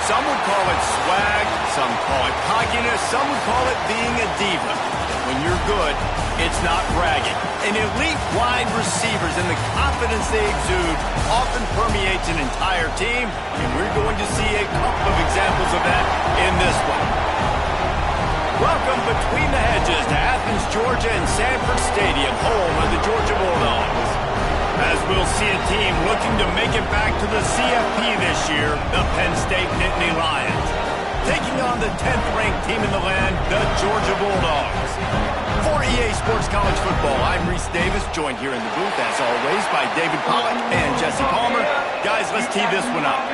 Some would call it swag, some call it cockiness, some would call it being a diva. When you're good, it's not bragging. And elite wide receivers and the confidence they exude often permeates an entire team, and we're going to see a couple of examples of that in this one. Welcome between the hedges to Athens, Georgia and Sanford Stadium, home of the Georgia Bulldogs. As we'll see a team looking to make it back to the CFP this year, the Penn State Nittany Lions. Taking on the 10th-ranked team in the land, the Georgia Bulldogs. For EA Sports College Football, I'm Reese Davis, joined here in the booth, as always, by David Pollack and Jesse Palmer. Guys, let's tee this one up.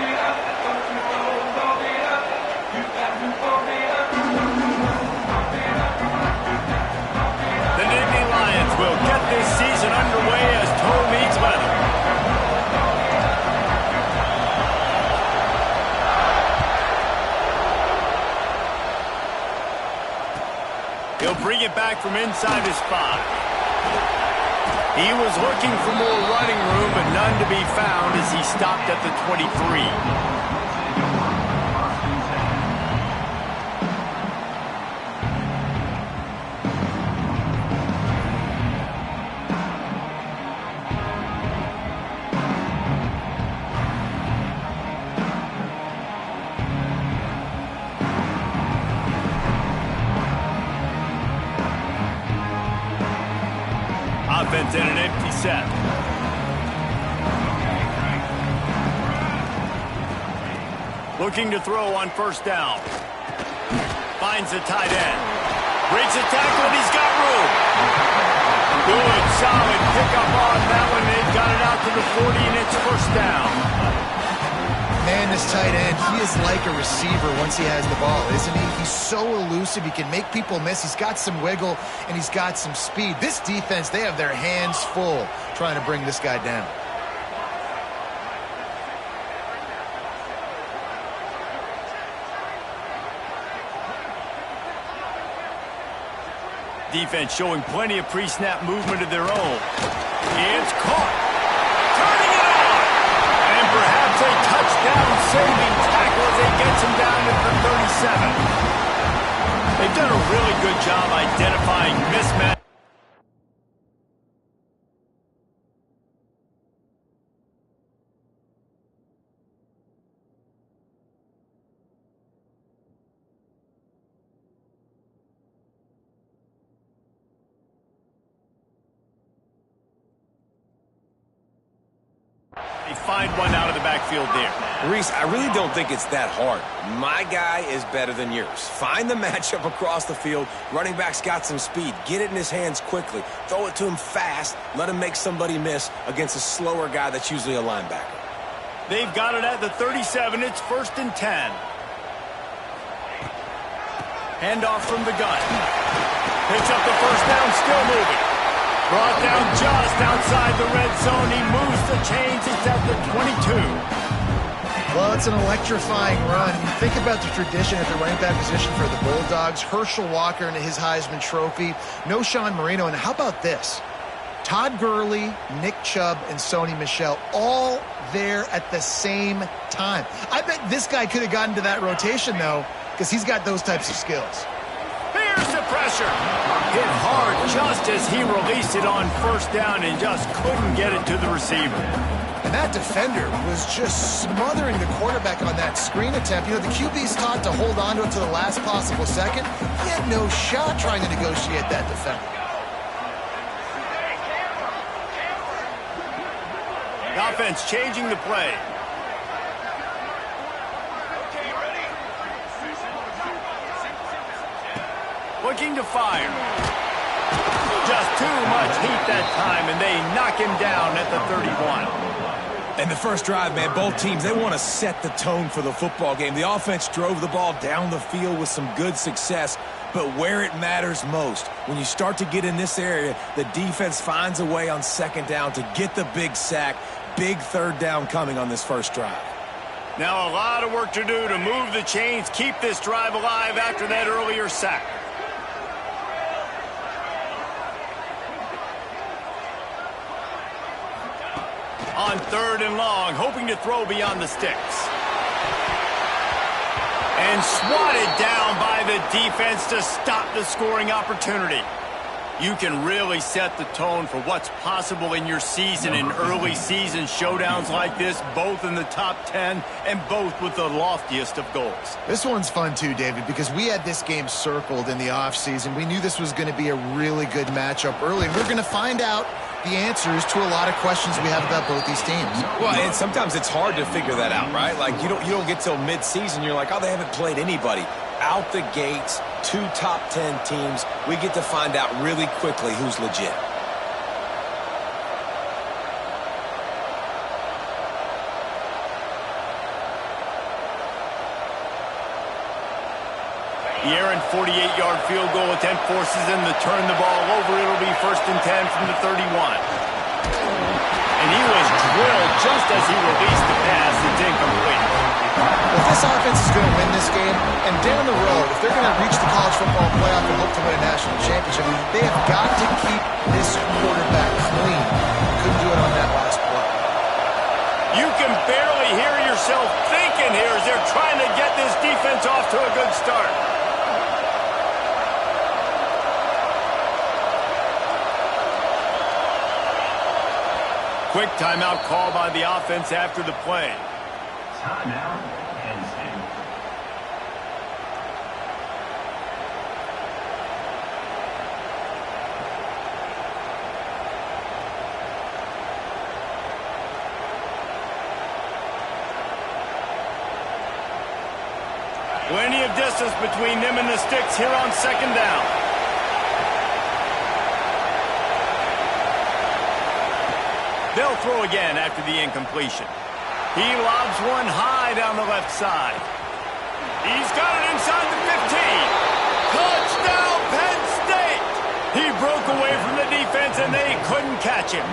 The Nittany Lions will get this season underway as toe meets leather. He'll bring it back from inside his 5. He was looking for more running room, but none to be found as he stopped at the 23. Offense in an empty set. Looking to throw on first down. Finds the tight end. Breaks a tackle and he's got room. Good, solid pickup on that one. They've got it out to the 40 and it's first down. Man, this tight end, he is like a receiver once he has the ball, isn't he? He's so elusive. He can make people miss. He's got some wiggle, and he's got some speed. This defense, they have their hands full trying to bring this guy down. Defense showing plenty of pre-snap movement of their own. It's caught. Turning it on. And perhaps a touchdown-saving tackle as they gets him down at the 37. They've done a really good job identifying mismatch. They find one out of the backfield there. Reese, I really don't think it's that hard. My guy is better than yours. Find the matchup across the field. Running back's got some speed. Get it in his hands quickly. Throw it to him fast. Let him make somebody miss against a slower guy that's usually a linebacker. They've got it at the 37. It's 1st and 10. Handoff from the gun. Picks up the first down, still moving. Brought down just outside the red zone. He moves the chains. It's at the 22. Well, it's an electrifying run. You think about the tradition at the running back position for the Bulldogs. Herschel Walker and his Heisman Trophy. No Sean Marino. And how about this? Todd Gurley, Nick Chubb, and Sony Michel all there at the same time. I bet this guy could have gotten to that rotation, though, because he's got those types of skills. Here's the pressure. Hit hard just as he released it on first down and just couldn't get it to the receiver. And that defender was just smothering the quarterback on that screen attempt. You know, the QB's taught to hold on to it to the last possible second. He had no shot trying to negotiate that defender. The offense changing the play. Looking to fire. Just too much heat that time, and they knock him down at the 31. And the first drive, man, both teams, they want to set the tone for the football game. The offense drove the ball down the field with some good success, but where it matters most, when you start to get in this area, the defense finds a way on second down to get the big sack. Big third down coming on this first drive. Now a lot of work to do to move the chains, keep this drive alive after that earlier sack. On 3rd and long, hoping to throw beyond the sticks. And swatted down by the defense to stop the scoring opportunity. You can really set the tone for what's possible in your season in early season showdowns like this, both in the top 10 and both with the loftiest of goals. This one's fun too, David, because we had this game circled in the offseason. We knew this was going to be a really good matchup early, and we're going to find out the answers to a lot of questions we have about both these teams. Well, and sometimes it's hard to figure that out, right? Like, you don't get till mid-season, you're like, oh, they haven't played anybody. Out the gates, 2 top 10 teams, we get to find out really quickly who's legit. The errant 48-yard field goal attempt forces them to turn the ball over. It'll be 1st and 10 from the 31. And he was drilled just as he released the pass. It's incomplete. If this offense is going to win this game, and down the road, if they're going to reach the college football playoff and hope to win a national championship, they have got to keep this quarterback clean. Couldn't do it on that last play. You can barely hear yourself thinking here as they're trying to get this defense off to a good start. Quick timeout call by the offense after the play. Timeout, Penn State. Plenty of distance between them and the sticks here on 2nd down. They'll throw again after the incompletion. He lobs one high down the left side. He's got it inside the 15. Touchdown, Penn State! He broke away from the defense, and they couldn't catch him.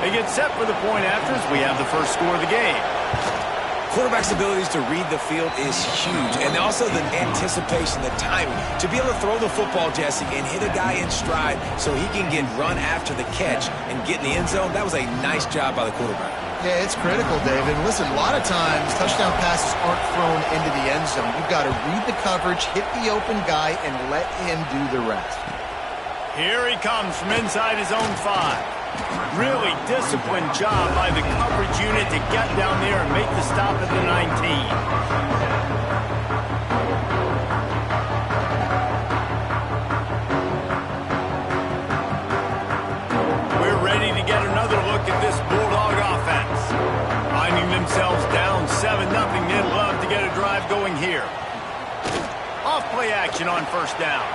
They get set for the point after as we have the first score of the game. Quarterback's abilities to read the field is huge, and also the anticipation, the timing. To be able to throw the football, Jesse, and hit a guy in stride so he can get run after the catch and get in the end zone, that was a nice job by the quarterback. Yeah, it's critical, David. Listen, a lot of times touchdown passes aren't thrown into the end zone. You've got to read the coverage, hit the open guy, and let him do the rest. Here he comes from inside his own 5. Really disciplined job by the coverage unit to get down there and make the stop at the 19. We're ready to get another look at this Bulldog offense. Finding themselves down 7-0, they'd love to get a drive going here. Off play action on 1st down.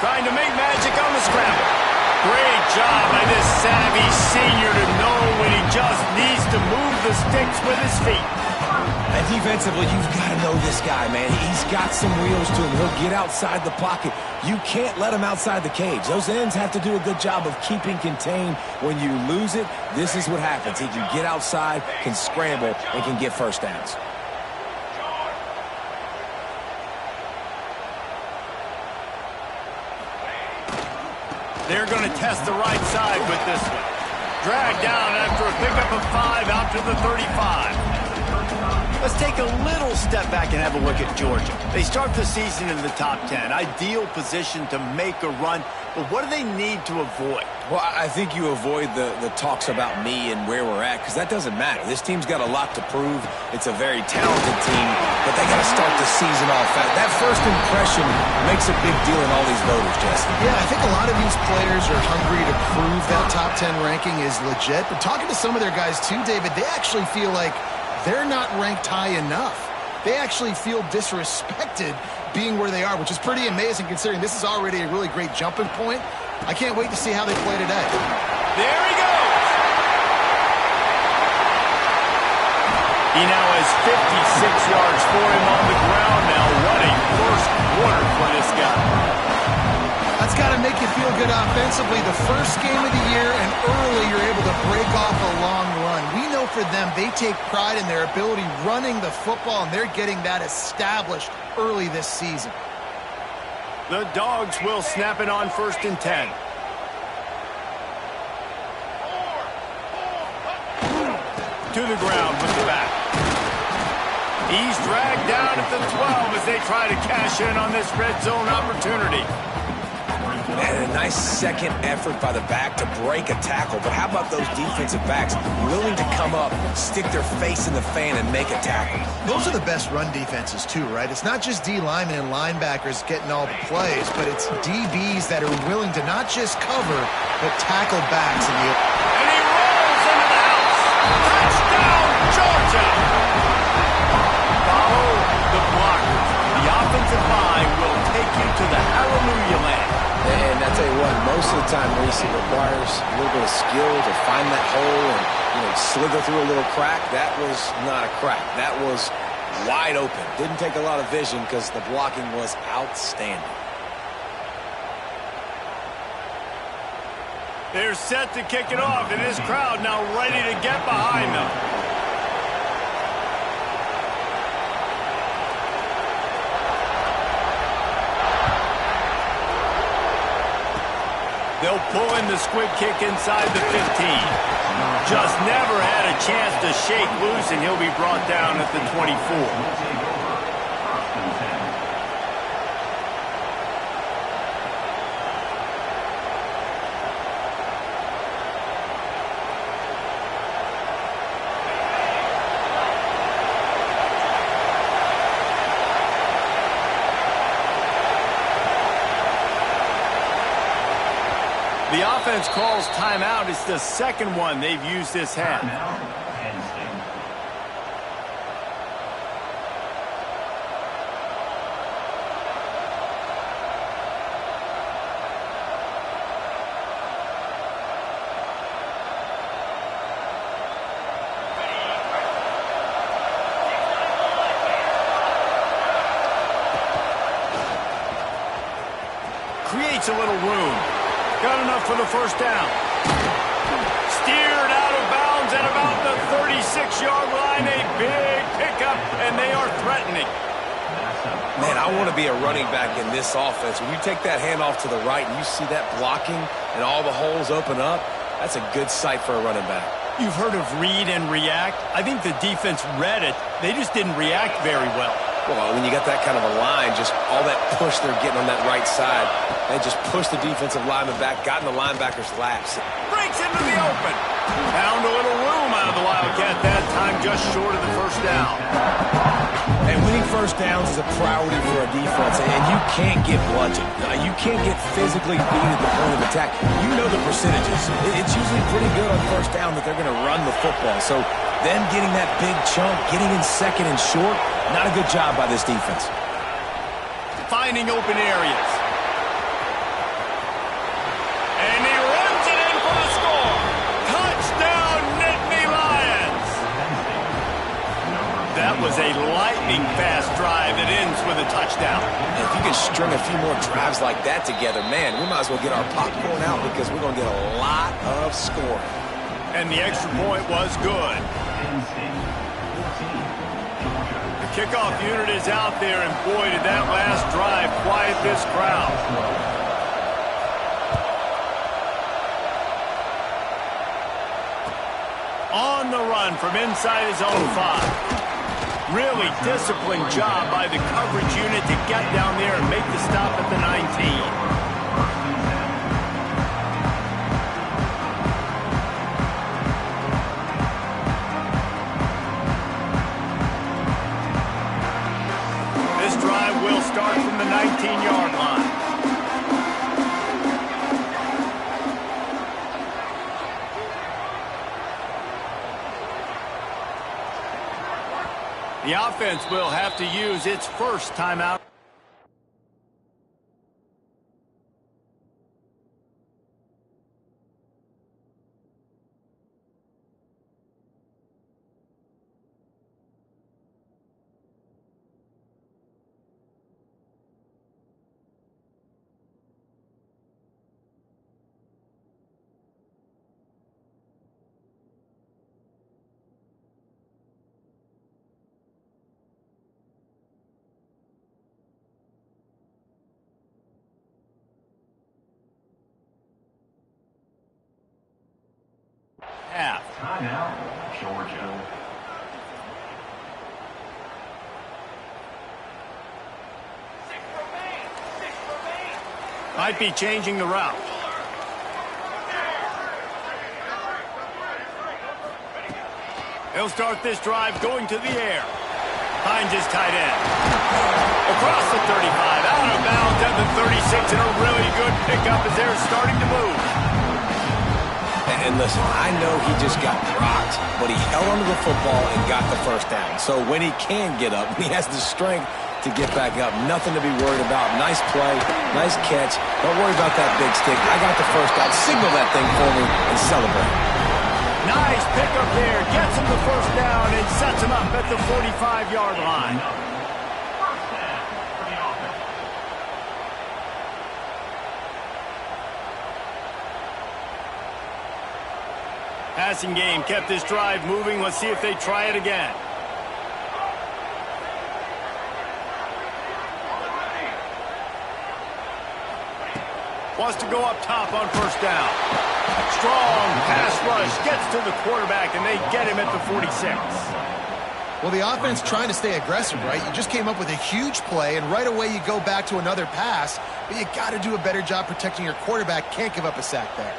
Trying to make magic on the scramble. Great job by this savvy senior to know when he just needs to move the sticks with his feet. And defensively, you've got to know this guy, man. He's got some wheels to him. He'll get outside the pocket. You can't let him outside the cage. Those ends have to do a good job of keeping contained. When you lose it, this is what happens. He can get outside, can scramble, and can get 1st downs. They're going to test the right side with this one. Dragged down after a pickup of 5 out to the 35. Let's take a little step back and have a look at Georgia. They start the season in the top 10. Ideal position to make a run. But what do they need to avoid? Well, I think you avoid the talks about me and where we're at, because that doesn't matter. This team's got a lot to prove. It's a very talented team, but they got to start the season off. That first impression makes a big deal in all these voters, Jesse. Yeah, I think a lot of these players are hungry to prove that top 10 ranking is legit. But talking to some of their guys too, David, they actually feel like they're not ranked high enough. They actually feel disrespected being where they are, which is pretty amazing considering this is already a really great jumping point. I can't wait to see how they play today. There he goes. He now has 56 yards for him on the ground now. What a first quarter for this guy. That's got to make you feel good offensively. The first game of the year, and early you're able to break off a long run. We know for them, they take pride in their ability running the football, and they're getting that established early this season. The Dogs will snap it on 1st and 10. To the ground with the back. He's dragged down at the 12 as they try to cash in on this red zone opportunity. Man, a nice second effort by the back to break a tackle. But how about those defensive backs willing to come up, stick their face in the fan, and make a tackle? Those are the best run defenses, too, right? It's not just D linemen and linebackers getting all the plays, but it's DBs that are willing to not just cover, but tackle backs in the... And he rolls into the house. Touchdown, Georgia! Follow the blockers. The offensive line will take you to the hallelujah land. And I tell you what, most of the time, Reese, it requires a little bit of skill to find that hole and, slither through a little crack. That was not a crack. That was wide open. Didn't take a lot of vision because the blocking was outstanding. They're set to kick it off, and this crowd now ready to get behind them. They'll pull in the squib kick inside the 15. Just never had a chance to shake loose, and he'll be brought down at the 24. The offense calls timeout. It's the second one they've used this half. Creates a little room. Got enough for the first down. Steered out of bounds at about the 36-yard line. A big pickup, and they are threatening. Man, I want to be a running back in this offense. When you take that handoff to the right and you see that blocking and all the holes open up, that's a good sight for a running back. You've heard of read and react. I think the defense read it. They just didn't react very well. Well, when you got that kind of a line, just all that push they're getting on that right side, they just pushed the defensive lineman back, got in the linebacker's laps. Breaks into the open. Found a little room out of the Wildcat that time, just short of the first down. And winning first downs is a priority for a defense, and you can't get bludgeoned. You can't get physically beat at the point of attack. You know the percentages. It's usually pretty good on first down that they're going to run the football. So them getting that big chunk, getting in second and short, not a good job by this defense. Finding open areas. And he runs it in for the score. Touchdown, Nittany Lions. That was a lightning-fast drive that ends with a touchdown. And if you can string a few more drives like that together, man, we might as well get our popcorn out because we're going to get a lot of scoring. And the extra point was good. The kickoff unit is out there, and boy, did that last drive quiet this crowd. On the run from inside his own 5. Really disciplined job by the coverage unit to get down there and make the stop at the 19. Will start from the 19-yard line. The offense will have to use its first timeout. Half. Timeout, Georgia. Might be changing the route. He'll start this drive going to the air. Finds his tight end. Across the 35, out of bounds at the 36, and a really good pickup as they're starting to move. And listen, I know he just got rocked, but he held onto the football and got the first down. So when he can get up, he has the strength to get back up. Nothing to be worried about. Nice play, nice catch. Don't worry about that big stick. I got the first down. Signal that thing for me and celebrate. Nice pickup there. Gets him the first down and sets him up at the 45-yard line. Passing game kept this drive moving. Let's see if they try it again. Wants to go up top on first down. Strong pass rush gets to the quarterback, and they get him at the 46. Well, the offense trying to stay aggressive, right? You just came up with a huge play, and right away you go back to another pass, but you got to do a better job protecting your quarterback. Can't give up a sack there.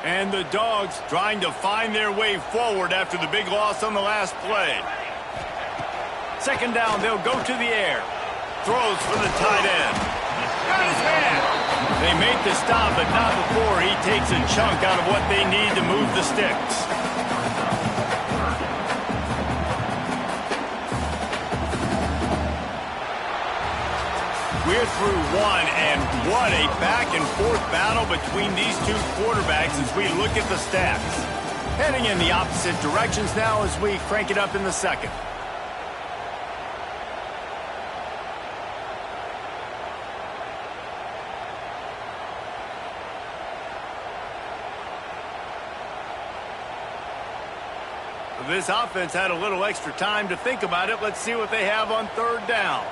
And the Dogs trying to find their way forward after the big loss on the last play. Second down, they'll go to the air. Throws for the tight end. Got his man. They make the stop, but not before he takes a chunk out of what they need to move the sticks. We're through one, and what a back-and-forth battle between these two quarterbacks as we look at the stats. Heading in the opposite directions now as we crank it up in the second. This offense had a little extra time to think about it. Let's see what they have on third down.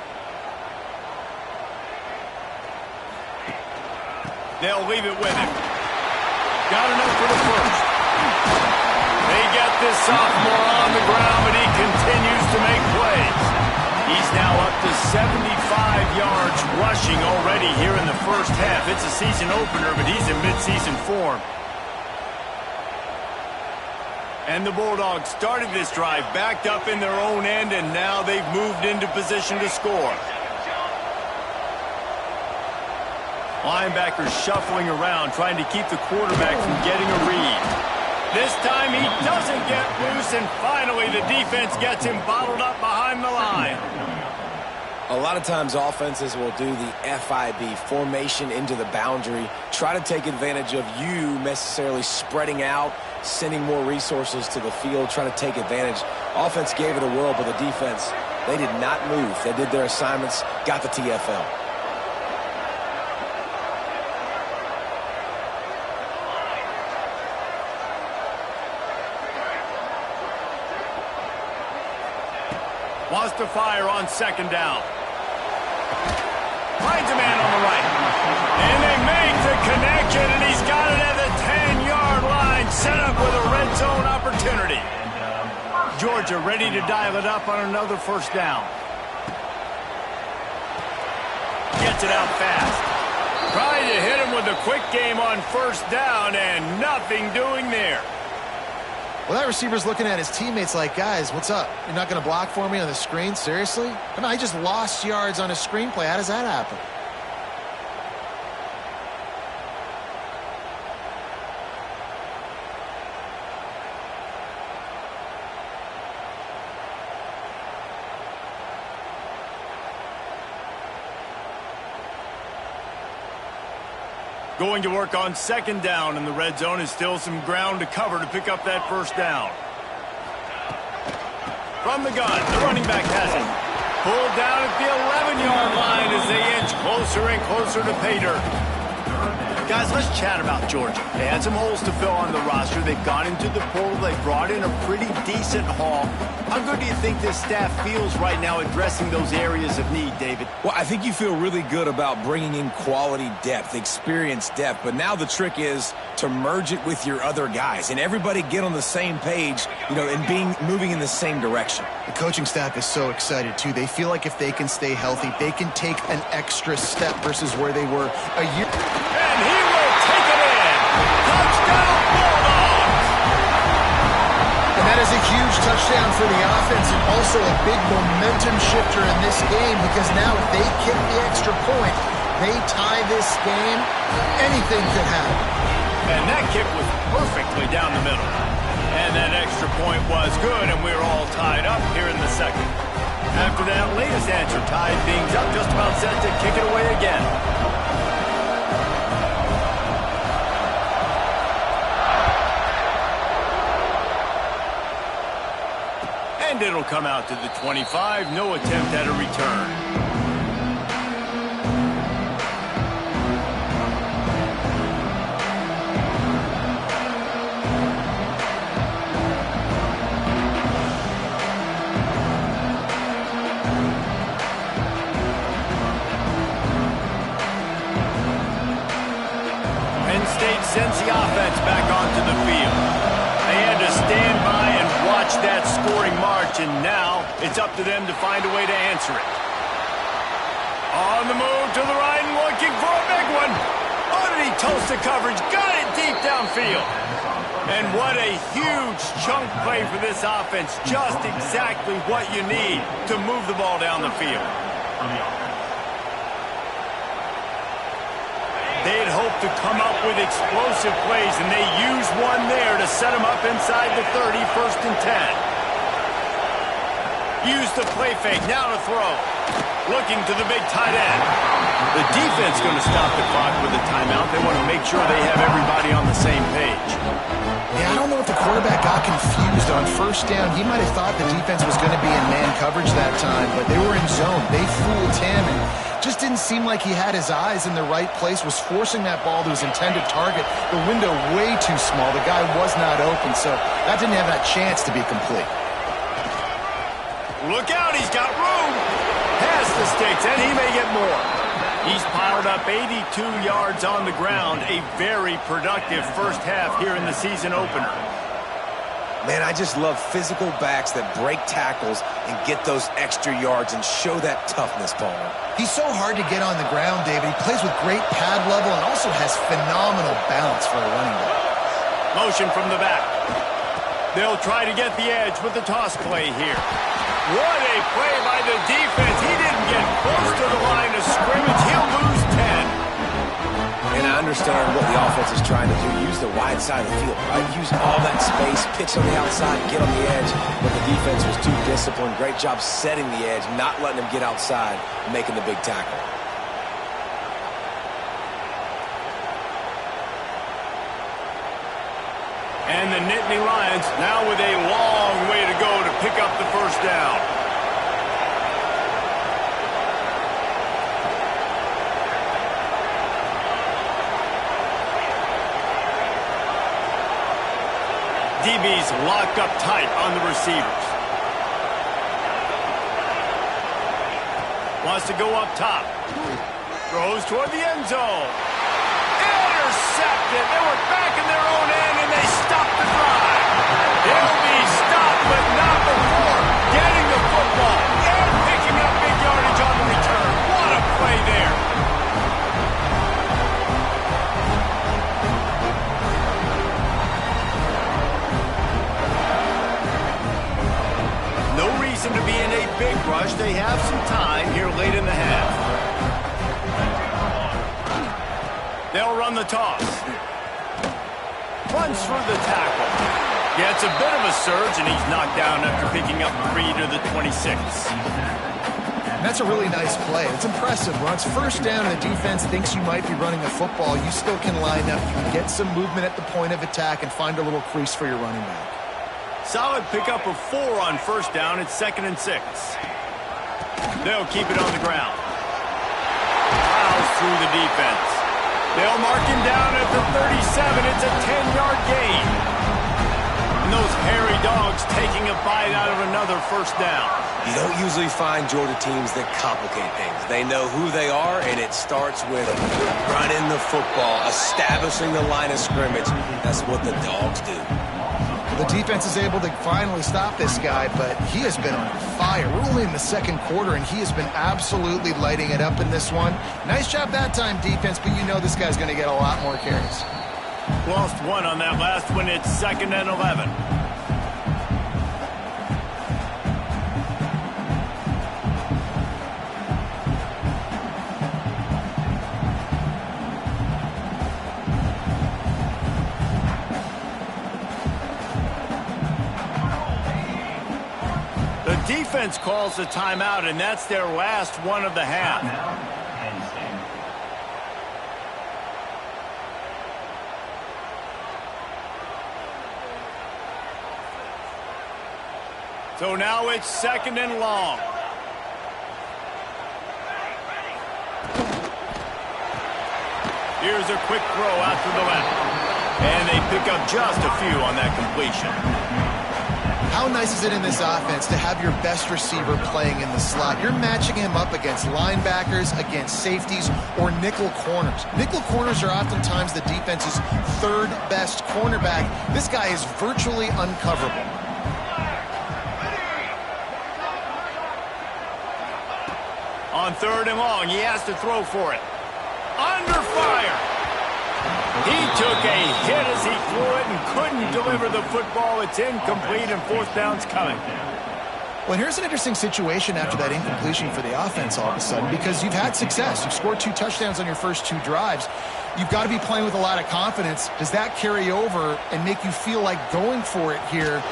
They'll leave it with him. Got enough for the first. They get this sophomore on the ground, but he continues to make plays. He's now up to 75 yards rushing already here in the first half. It's a season opener, but he's in midseason form. And the Bulldogs started this drive backed up in their own end, and now they've moved into position to score. Linebackers shuffling around, trying to keep the quarterback from getting a read. This time he doesn't get loose, and finally the defense gets him bottled up behind the line. A lot of times offenses will do the FIB, formation into the boundary, try to take advantage of you necessarily spreading out, sending more resources to the field, trying to take advantage. Offense gave it a whirl, but the defense, they did not move. They did their assignments, got the TFL. Wants to fire on second down. Finds a man on the right. And they make the connection, and he's got it at the 10-yard line, set up with a red zone opportunity. Georgia ready to dial it up on another first down. Gets it out fast. Trying to hit him with a quick game on first down, and nothing doing there. Well, that receiver's looking at his teammates like, guys, what's up? You're not going to block for me on the screen? Seriously? I mean, I just lost yards on a screenplay. How does that happen? Going to work on second down in the red zone, is still some ground to cover to pick up that first down. From the gun, the running back has it. Pulled down at the 11-yard line as they inch closer and closer to pay dirt. Guys, let's chat about Georgia. They had some holes to fill on the roster. They've gone into the portal. They brought in a pretty decent haul. How good do you think this staff feels right now addressing those areas of need, David? Well, I think you feel really good about bringing in quality depth, experienced depth. But now the trick is, to merge it with your other guys and everybody get on the same page, and moving in the same direction. The coaching staff is so excited, too. They feel like if they can stay healthy, they can take an extra step versus where they were a year. And he will take it in. Touchdown, Bulldogs! And that is a huge touchdown for the offense and also a big momentum shifter in this game because now if they kick the extra point, they tie this game, anything could happen. And that kick was perfectly down the middle. And that extra point was good, and we're all tied up here in the second. After that latest answer tied things up, just about set to kick it away again. And it'll come out to the 25. No attempt at a return. Sends the offense back onto the field. They had to stand by and watch that scoring march, and now it's up to them to find a way to answer it. On the move to the right and looking for a big one. Oh, did he toast the coverage? Got it deep downfield. And what a huge chunk play for this offense. Just exactly what you need to move the ball down the field. They'd hoped to come up with explosive plays, and they used one there to set them up inside the 30, 1st and 10. Use the play fake, now to throw. Looking to the big tight end. The defense going to stop the clock with a timeout. They want to make sure they have everybody on the same page. Yeah, I don't know if the quarterback got confused on 1st down. He might have thought the defense was going to be in man coverage that time, but they were in zone. They fooled him, and just didn't seem like he had his eyes in the right place, was forcing that ball to his intended target. The window way too small. The guy was not open, so that didn't have that chance to be complete. Look out, he's got room. Past the sticks, and he may get more. He's piled up 82 yards on the ground. A very productive first half here in the season opener. Man, I just love physical backs that break tackles and get those extra yards and show that toughness, Paul. He's so hard to get on the ground, David. He plays with great pad level and also has phenomenal balance for a running back. Motion from the back. They'll try to get the edge with the toss play here. What a play by the defense. He didn't get close to the line of scrimmage. He'll lose 10. And I understand what the offense is trying to do. Use the wide side of the field, right? Use all that space, pitch on the outside, get on the edge. But the defense was too disciplined. Great job setting the edge, not letting them get outside, making the big tackle. And the Nittany Lions now with a long way to go to pick up the 1st down. DB's locked up tight on the receivers. Wants to go up top. Throws toward the end zone. Intercepted. They were back in their own end, and they stopped the drive. They'll be stopped, but not before getting the football and picking up big yardage on the return. What a play there. No reason to be in a big rush. They have some time here late in the half. They'll run the toss. Runs through the tackle. Gets a bit of a surge, and he's knocked down after picking up 3 to the 26. That's a really nice play. It's impressive. When it's 1st down and the defense thinks you might be running a football, you still can line up. You can get some movement at the point of attack and find a little crease for your running back. Solid pickup of 4 on 1st down. It's 2nd and 6. They'll keep it on the ground. Plows through the defense. They'll mark him down at the 37. It's a 10-yard gain. And those hairy dogs taking a bite out of another first down. You don't usually find Georgia teams that complicate things. They know who they are, and it starts with running the football, establishing the line of scrimmage. That's what the Dogs do. The defense is able to finally stop this guy, but he has been on fire. We're only in the second quarter, and he has been absolutely lighting it up in this one. Nice job that time, defense, but you know this guy's going to get a lot more carries. Lost one on that last one. It's 2nd and 11. The defense calls a timeout, and that's their last one of the half. So now it's 2nd and long. Here's a quick throw out to the left. And they pick up just a few on that completion. How nice is it in this offense to have your best receiver playing in the slot? You're matching him up against linebackers, against safeties, or nickel corners. Nickel corners are oftentimes the defense's third best cornerback. This guy is virtually uncoverable. On 3rd and long, he has to throw for it. Under fire. He took a hit as he threw it and couldn't deliver the football. It's incomplete, and 4th down's coming. Well, here's an interesting situation after that incompletion for the offense all of a sudden, because you've had success. You've scored 2 touchdowns on your first 2 drives. You've got to be playing with a lot of confidence. Does that carry over and make you feel like going for it here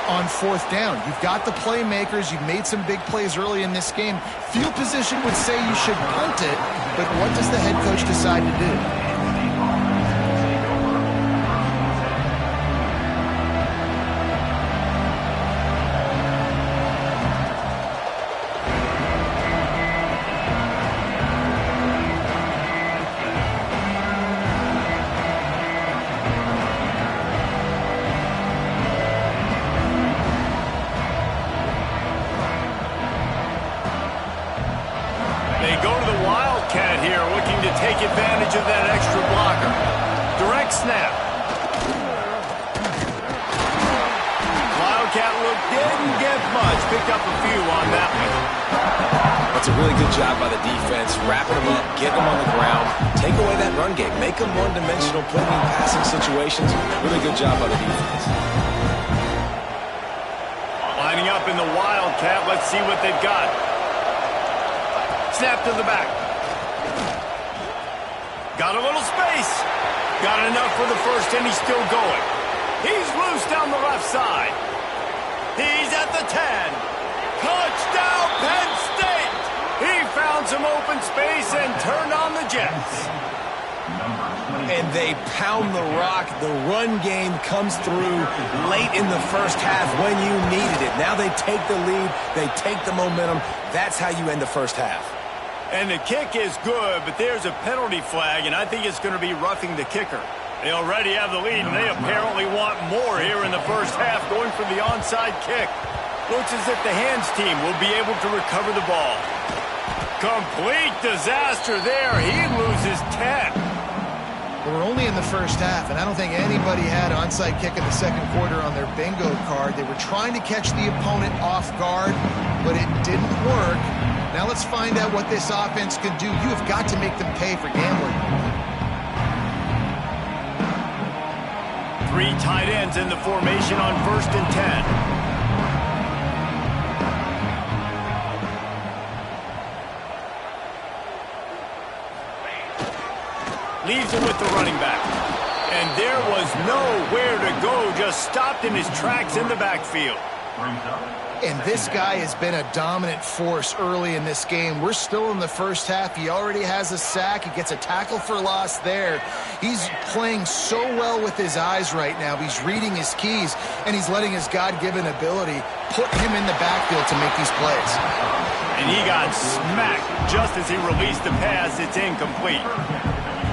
on 4th down? You've got the playmakers. You've made some big plays early in this game. Field position would say you should punt it, but what does the head coach decide to do? Take advantage of that extra blocker. Direct snap. Wildcat look didn't get much. Picked up a few on that one. That's a really good job by the defense, wrapping them up, getting them on the ground, take away that run game, make them one-dimensional, put them in passing situations. Really good job by the defense. Lining up in the Wildcat. Let's see what they've got. Snap to the back. Got a little space. Got enough for the first, and he's still going. He's loose down the left side. He's at the 10. Touchdown, Penn State. He found some open space and turned on the Jets. And they pound the rock. The run game comes through late in the first half when you needed it. Now they take the lead. They take the momentum. That's how you end the first half. And the kick is good, but there's a penalty flag, and I think it's going to be roughing the kicker. They already have the lead, and they apparently want more here in the first half, going for the onside kick. Looks as if the hands team will be able to recover the ball. Complete disaster there. He loses 10. We're only in the first half, and I don't think anybody had onside kick in the second quarter on their bingo card. They were trying to catch the opponent off guard, but it didn't work. Now let's find out what this offense can do. You have got to make them pay for gambling. 3 tight ends in the formation on 1st and 10. Leaves it with the running back. And there was nowhere to go, just stopped in his tracks in the backfield. And this guy has been a dominant force early in this game. We're still in the first half. He already has a sack. He gets a tackle for loss there. He's playing so well with his eyes right now. He's reading his keys, and he's letting his God-given ability put him in the backfield to make these plays. And he got smacked just as he released the pass. It's incomplete.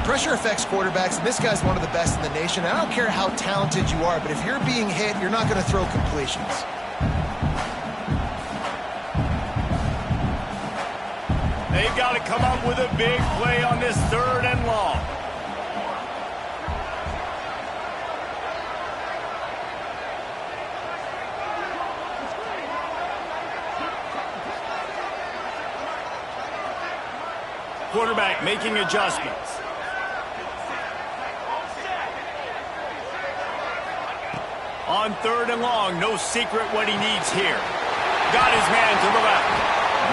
Pressure affects quarterbacks, and this guy's one of the best in the nation. I don't care how talented you are, but if you're being hit, you're not going to throw completions. They've got to come up with a big play on this 3rd and long. Quarterback making adjustments. On 3rd and long, no secret what he needs here. Got his man to the left.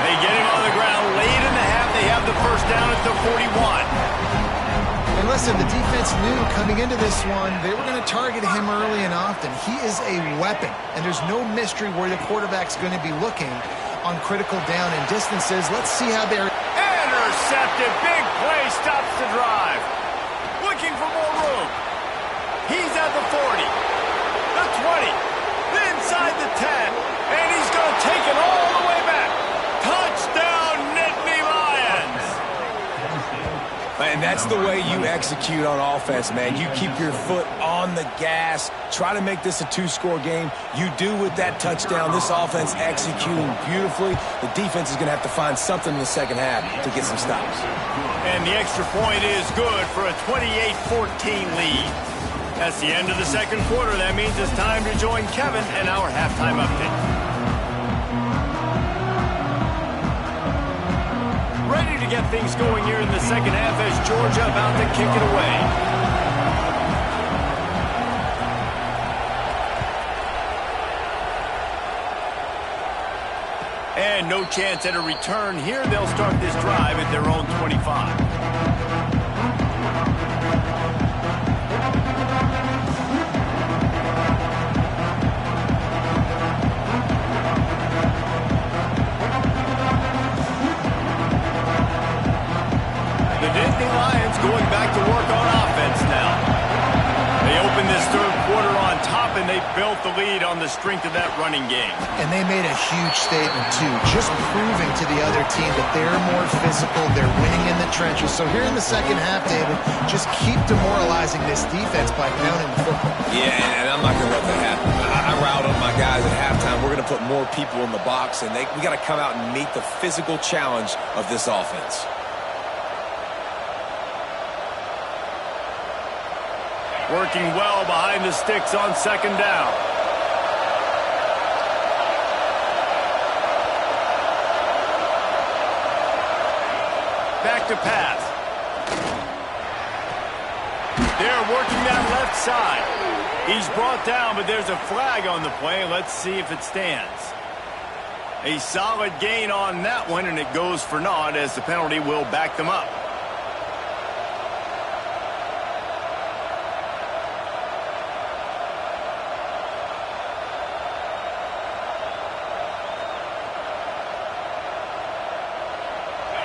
They get him on the ground late in the half. They have the first down at the 41. And listen, the defense knew coming into this one, they were going to target him early and often. He is a weapon, and there's no mystery where the quarterback's going to be looking on critical down and distances. Let's see how they're... Intercepted. Big play stops the drive. Looking for more room. He's at the 40, the 20, inside the 10, and he's going to take it all the way back. Touchdown, Nittany Lions. And that's the way you execute on offense, man. You keep your foot on the gas. Try to make this a 2-score game. You do with that touchdown. This offense executing beautifully. The defense is going to have to find something in the second half to get some stops. And the extra point is good for a 28-14 lead. That's the end of the second quarter. That means it's time to join Kevin and our halftime update. Ready to get things going here in the second half as Georgia about to kick it away. And no chance at a return here. They'll start this drive at their own 25. Going back to work on offense now. They opened this third quarter on top, and they built the lead on the strength of that running game. And they made a huge statement, too, just proving to the other team that they're more physical, they're winning in the trenches. So here in the second half, David, just keep demoralizing this defense by pounding the football. Yeah, and I'm not going to let that happen. I riled up my guys at halftime. We're going to put more people in the box, and we got to come out and meet the physical challenge of this offense. Working well behind the sticks on second down. Back to pass. They're working that left side. He's brought down, but there's a flag on the play. Let's see if it stands. A solid gain on that one, and it goes for naught as the penalty will back them up.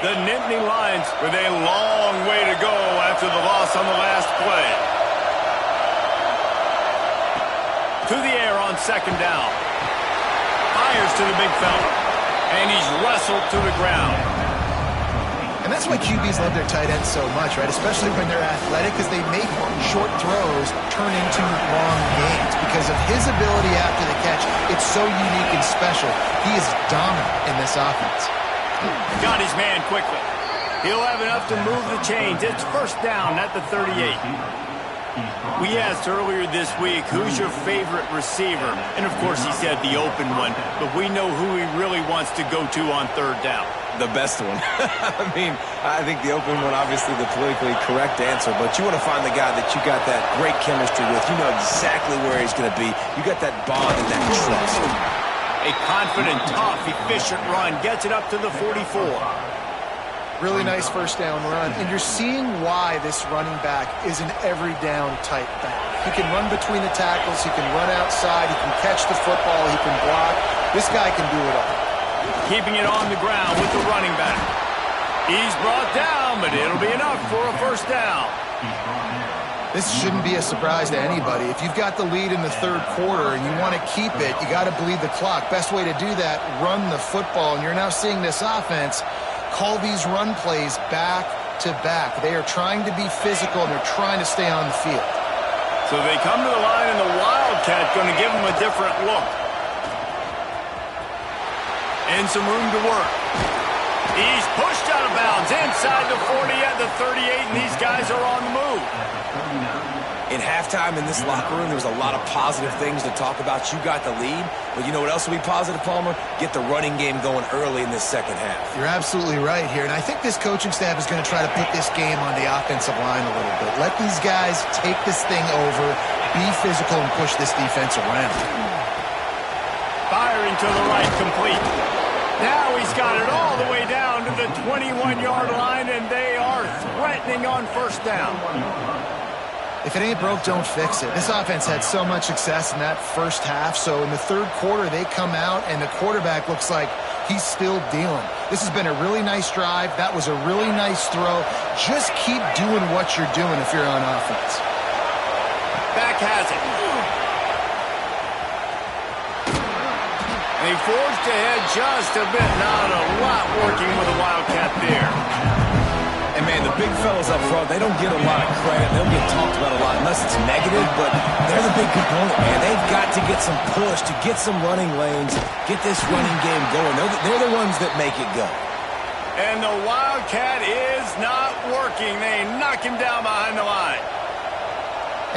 The Nittany Lions with a long way to go after the loss on the last play. To the air on second down. Fires to the big fella. And he's wrestled to the ground. And that's why QBs love their tight ends so much, right? Especially when they're athletic, because they make short throws turn into long gains. Because of his ability after the catch, it's so unique and special. He is dominant in this offense. Got his man quickly. He'll have enough to move the chains. It's first down at the 38. We asked earlier this week, who's your favorite receiver? And, of course, he said the open one. But we know who he really wants to go to on third down. The best one. I think the open one, obviously the politically correct answer. But you want to find the guy that you got that great chemistry with. You know exactly where he's going to be. You got that bond and that trust. A confident, tough, efficient run gets it up to the 44. Really nice first down run. And you're seeing why this running back is an every down type back. He can run between the tackles. He can run outside. He can catch the football. He can block. This guy can do it all. Keeping it on the ground with the running back. He's brought down, but it'll be enough for a first down. This shouldn't be a surprise to anybody. If you've got the lead in the third quarter and you want to keep it, you got to bleed the clock. Best way to do that, run the football. And you're now seeing this offense call these run plays back to back. They are trying to be physical, and they're trying to stay on the field. So they come to the line, and the Wildcat going to give them a different look. And some room to work. He's pushed out of bounds inside the 40 at the 38, and these guys are on the move. In halftime in this locker room, there was a lot of positive things to talk about. You got the lead, but you know what else will be positive, Palmer? Get the running game going early in this second half. You're absolutely right here, and I think this coaching staff is going to try to put this game on the offensive line a little bit. Let these guys take this thing over, be physical, and push this defense around. Firing to the right, complete. Now he's got it all the way down to the 21-yard line, and they are threatening on first down. If it ain't broke, don't fix it. This offense had so much success in that first half, so in the third quarter, they come out, and the quarterback looks like he's still dealing. This has been a really nice drive. That was a really nice throw. Just keep doing what you're doing if you're on offense. Back has it. And he forged ahead just a bit. Not a lot working with a Wildcat there. And, man, the big fellas up front, they don't get a lot of credit. They don't get talked about a lot unless it's negative, but they're the big component, man. They've got to get some push, to get some running lanes, get this running game going. They're the ones that make it go. And the Wildcat is not working. They knock him down behind the line.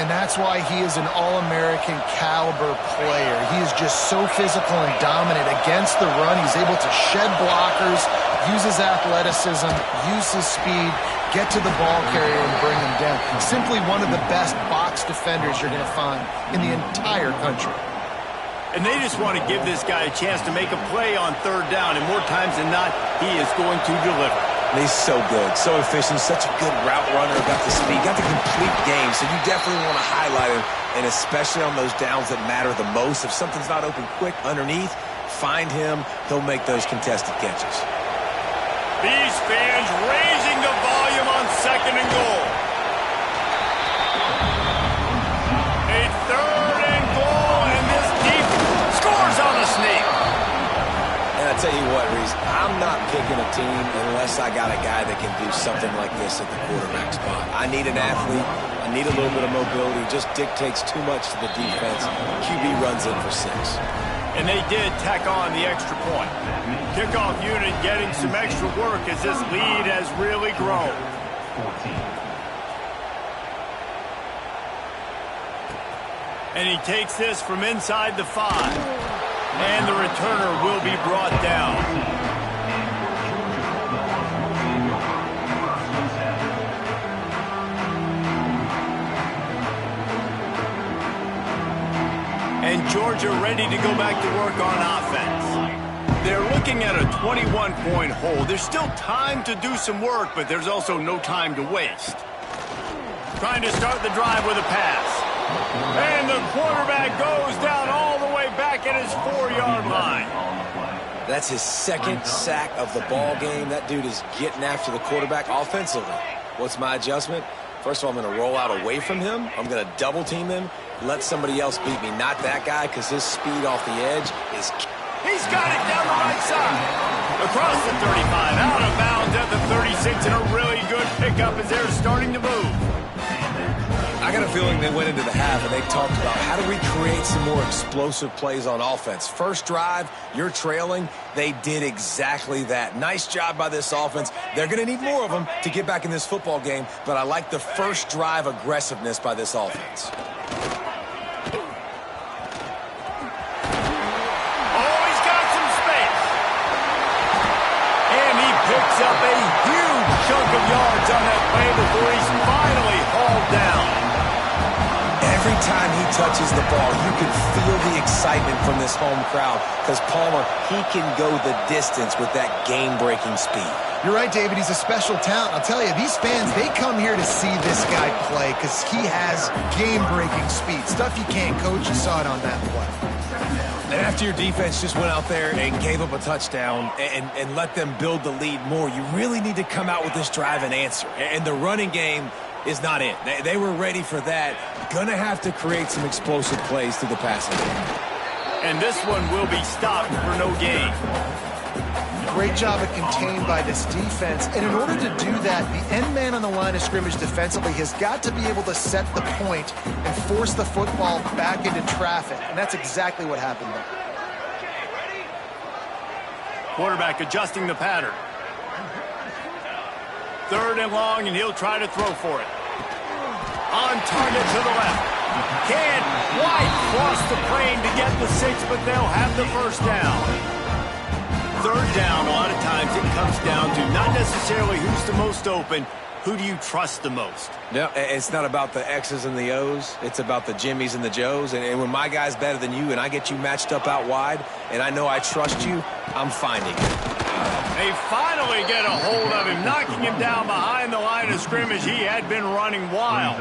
And that's why he is an All-American caliber player. He is just so physical and dominant against the run. He's able to shed blockers, use his athleticism, use his speed, get to the ball carrier and bring him down. Simply one of the best box defenders you're going to find in the entire country. And they just want to give this guy a chance to make a play on third down, and more times than not, he is going to deliver. He's so good, so efficient, such a good route runner, got the speed, got the complete game, so you definitely want to highlight him, and especially on those downs that matter the most. If something's not open quick underneath, find him, he'll make those contested catches. These fans raising the volume on second and goal. A third and goal, and this deep scores on a sneak. And I tell you what, Reese, I'm not picking a team unless I got a guy that can do something like this at the quarterback spot. I need an athlete. I need a little bit of mobility. It just dictates too much to the defense. QB runs in for 6. And they did tack on the extra point. Kickoff unit getting some extra work as this lead has really grown. And he takes this from inside the 5. And the returner will be brought down. And Georgia ready to go back to work on offense. They're looking at a 21-point hole. There's still time to do some work, but there's also no time to waste. Trying to start the drive with a pass. And the quarterback goes down all the way back at his 4-yard line. That's his second sack of the ball game. That dude is getting after the quarterback offensively. What's my adjustment? First of all, I'm going to roll out away from him. I'm going to double team him. Let somebody else beat me, not that guy, because his speed off the edge is... He's got it down the right side. Across the 35, out of bounds at the 36, and a really good pickup as they're starting to move. I got a feeling they went into the half and they talked about how do we create some more explosive plays on offense. First drive, you're trailing. They did exactly that. Nice job by this offense. They're going to need more of them to get back in this football game, but I like the first drive aggressiveness by this offense. Picks up a huge chunk of yards on that play before he's finally hauled down. Every time he touches the ball, you can feel the excitement from this home crowd because Palmer, he can go the distance with that game-breaking speed. You're right, David. He's a special talent. I'll tell you, these fans, they come here to see this guy play because he has game-breaking speed. Stuff you can't coach. You saw it on that play. And after your defense just went out there and gave up a touchdown and let them build the lead more, you really need to come out with this drive and answer. And the running game is not it. They were ready for that. Gonna have to create some explosive plays through the passing game. And this one will be stopped for no gain. Great job of contained by this defense. And in order to do that, the end man on the line of scrimmage defensively has got to be able to set the point and force the football back into traffic. And that's exactly what happened there. Quarterback adjusting the pattern. 3rd and long, and he'll try to throw for it. On target to the left. Can't quite cross the plane to get the 6, but they'll have the first down. 3rd down, a lot of times it comes down to not necessarily who's the most open, who do you trust the most? No, it's not about the X's and the O's. It's about the Jimmys and the Joes. And when my guy's better than you and I get you matched up out wide and I know I trust you, I'm finding it. They finally get a hold of him, knocking him down behind the line of scrimmage. He had been running wild.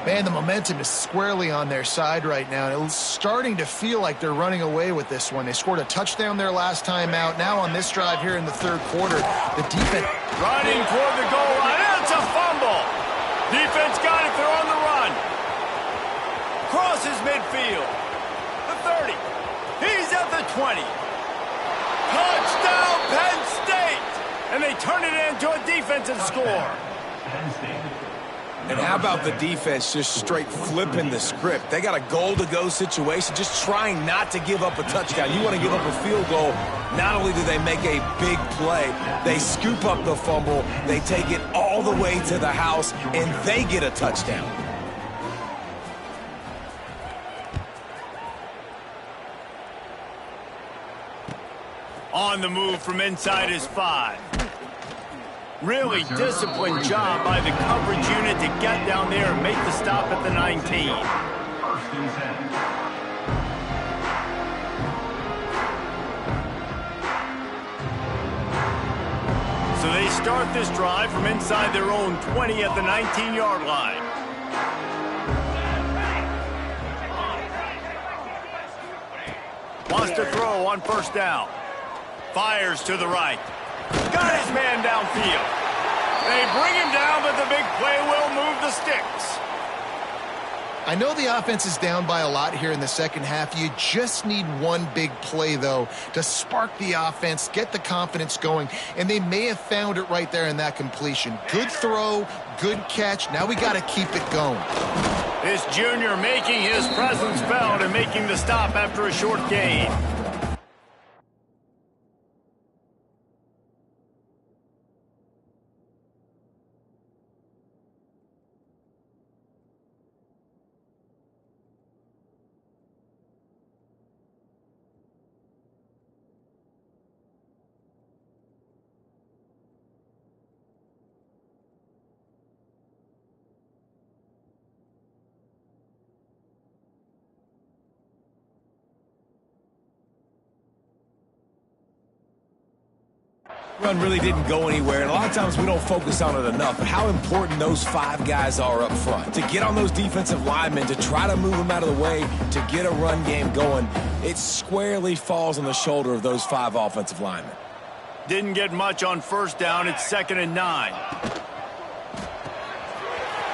Man, the momentum is squarely on their side right now. It's starting to feel like they're running away with this one. They scored a touchdown their last time out. Now on this drive here in the 3rd quarter, the defense... Running toward the goal line. It's a fumble. Defense got it. They're on the run. Crosses midfield. The 30. He's at the 20. Touchdown, Penn State! And they turn it into a defensive score. Penn State. And how about the defense just straight flipping the script? They got a goal-to-go situation, just trying not to give up a touchdown. You want to give up a field goal, not only do they make a big play, they scoop up the fumble, they take it all the way to the house, and they get a touchdown. On the move from inside his 5. Really disciplined job by the coverage unit to get down there and make the stop at the 19. 1st and 10. So they start this drive from inside their own 20 at the 19-yard line. Wants to throw on 1st down. Fires to the right. Got his man downfield. They bring him down, but the big play will move the sticks. I know the offense is down by a lot here in the second half. You just need one big play, though, to spark the offense, get the confidence going, and they may have found it right there in that completion. Good throw, good catch. Now we got to keep it going. This junior making his presence felt and making the stop after a short gain. Run really didn't go anywhere, and a lot of times we don't focus on it enough, but how important those 5 guys are up front. To get on those defensive linemen, to try to move them out of the way, to get a run game going, it squarely falls on the shoulder of those 5 offensive linemen. Didn't get much on 1st down. It's 2nd and 9.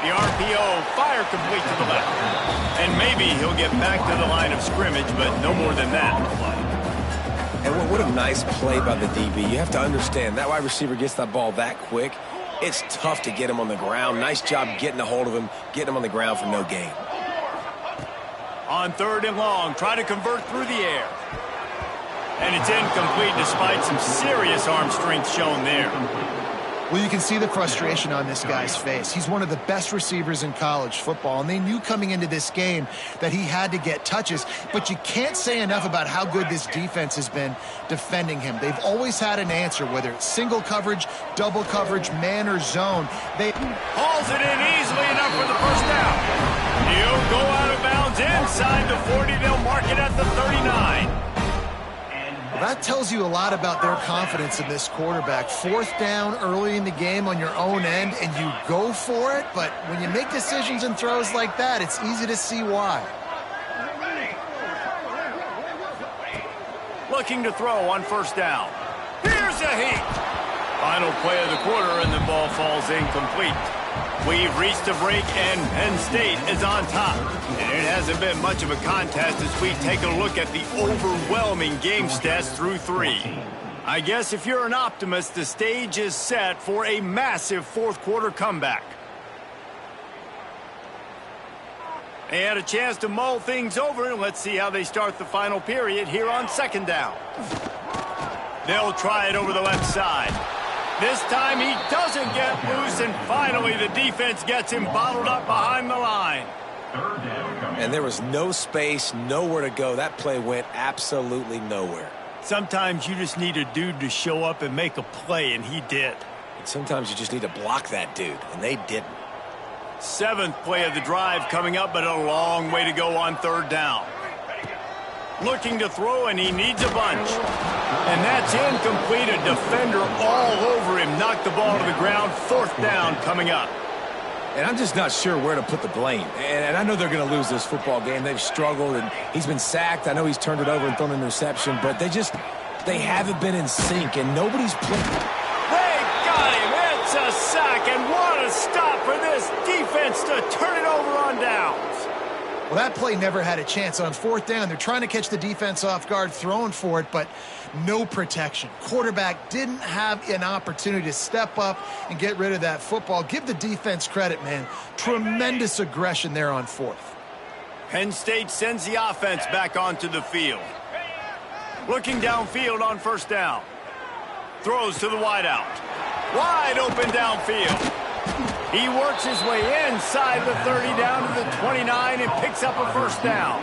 The RPO, fire complete to the left. And maybe he'll get back to the line of scrimmage, but no more than that. And what a nice play by the DB. You have to understand, that wide receiver gets that ball that quick, it's tough to get him on the ground. Nice job getting a hold of him, getting him on the ground for no gain. On 3rd and long, try to convert through the air. And it's incomplete despite some serious arm strength shown there. Well, you can see the frustration on this guy's face. He's one of the best receivers in college football, and they knew coming into this game that he had to get touches, but you can't say enough about how good this defense has been defending him. They've always had an answer, whether it's single coverage, double coverage, man or zone. They hauls it in easily enough for the 1st down. He'll go out of bounds inside the 40. They'll mark it at the 39. That tells you a lot about their confidence in this quarterback. 4th down early in the game on your own end, and you go for it, but when you make decisions and throws like that, it's easy to see why. Looking to throw on 1st down. Here's a heat. Final play of the quarter, and the ball falls incomplete. We've reached a break, and Penn State is on top. And it hasn't been much of a contest as we take a look at the overwhelming game stats through 3. I guess if you're an optimist, the stage is set for a massive 4th quarter comeback. They had a chance to mull things over, and let's see how they start the final period here on 2nd down. They'll try it over the left side. This time he doesn't get loose, and finally the defense gets him bottled up behind the line. And there was no space, nowhere to go. That play went absolutely nowhere. Sometimes you just need a dude to show up and make a play, and he did. And sometimes you just need to block that dude, and they didn't. 7th play of the drive coming up, but a long way to go on 3rd down. Looking to throw, and he needs a bunch. And that's incomplete. A defender all over him. Knocked the ball to the ground. 4th down coming up. And I'm just not sure where to put the blame. And I know they're going to lose this football game. They've struggled, and he's been sacked. I know he's turned it over and thrown an interception, but they haven't been in sync, and nobody's playing. They got him. It's a sack, and what a stop for this defense to turn it over on downs. Well, that play never had a chance. On 4th down, they're trying to catch the defense off guard, throwing for it, but no protection. Quarterback didn't have an opportunity to step up and get rid of that football. Give the defense credit, man. Tremendous aggression there on 4th. Penn State sends the offense back onto the field. Looking downfield on 1st down. Throws to the wideout. Wide open downfield. He works his way inside the 30 down to the 29 and picks up a 1st down.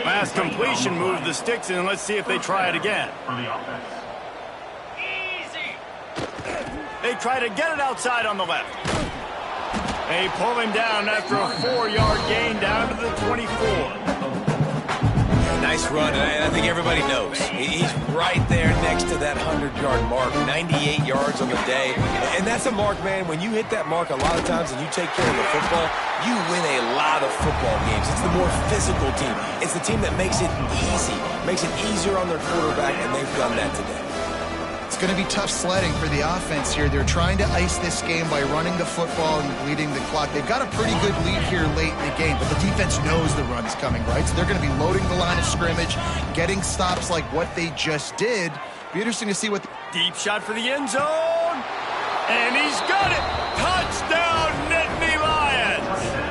Last completion moved the sticks, and let's see if they try it again. They try to get it outside on the left. They pull him down after a 4-yard gain down to the 24. Nice run, and I think everybody knows. He's right there next to that 100-yard mark, 98 yards on the day. And that's a mark, man. When you hit that mark a lot of times and you take care of the football, you win a lot of football games. It's the more physical team. It's the team that makes it easy, makes it easier on their quarterback, and they've done that today. It's going to be tough sledding for the offense here. They're trying to ice this game by running the football and bleeding the clock. They've got a pretty good lead here late in the game, but the defense knows the run's coming, right? So they're going to be loading the line of scrimmage, getting stops like what they just did. Be interesting to see what... Deep shot for the end zone. And he's got it. Touchdown, Nittany Lions.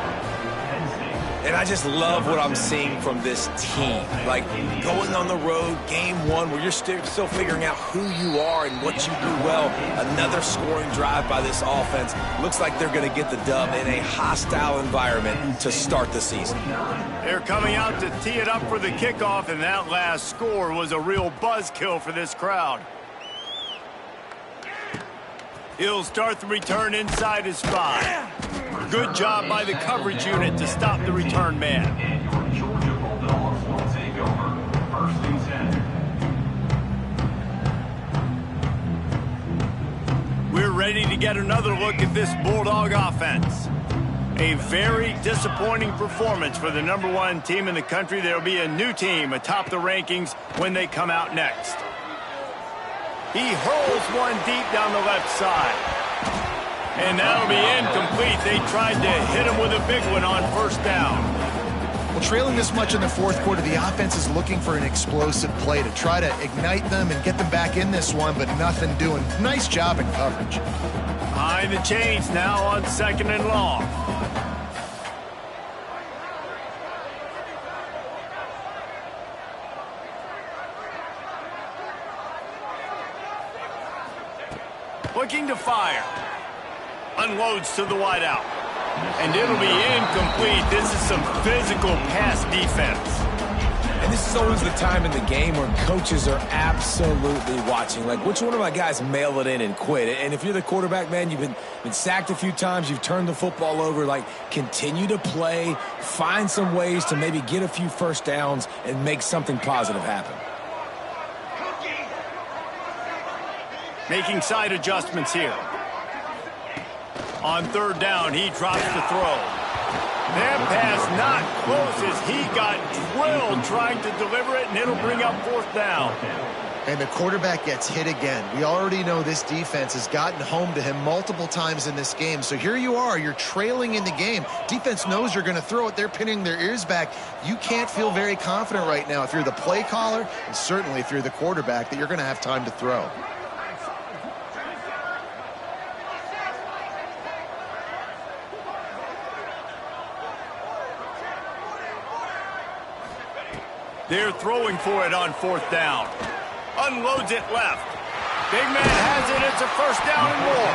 And I just love what I'm seeing from this team. Like, going on the road, game 1, where you're still figuring out who you are and what you do well. Another scoring drive by this offense. Looks like they're going to get the dub in a hostile environment to start the season. They're coming out to tee it up for the kickoff, and that last score was a real buzzkill for this crowd. He'll start the return inside his 5. Good job by the coverage unit to stop the return man. We're ready to get another look at this Bulldog offense. A very disappointing performance for the #1 team in the country. There'll be a new team atop the rankings when they come out next. He hurls one deep down the left side. And that'll be incomplete. They tried to hit him with a big one on 1st down. Well, trailing this much in the 4th quarter, the offense is looking for an explosive play to try to ignite them and get them back in this one, but nothing doing. Nice job in coverage. Behind the chains now on 2nd and long. Looking to fire. Unloads to the wideout. And it'll be incomplete. This is some physical pass defense. And this is always the time in the game where coaches are absolutely watching. Like, which one of my guys mail it in and quit? And if you're the quarterback, man, you've been sacked a few times, you've turned the football over. Like, continue to play, find some ways to maybe get a few 1st downs and make something positive happen. Making side adjustments here. On 3rd down, he drops the throw. That pass not close as he got drilled trying to deliver it, and it'll bring up 4th down. And the quarterback gets hit again. We already know this defense has gotten home to him multiple times in this game. So here you are, you're trailing in the game. Defense knows you're going to throw it. They're pinning their ears back. You can't feel very confident right now if you're the play caller, and certainly if you're the quarterback, that you're going to have time to throw. They're throwing for it on 4th down. Unloads it left. Big man has it. It's a first down and more.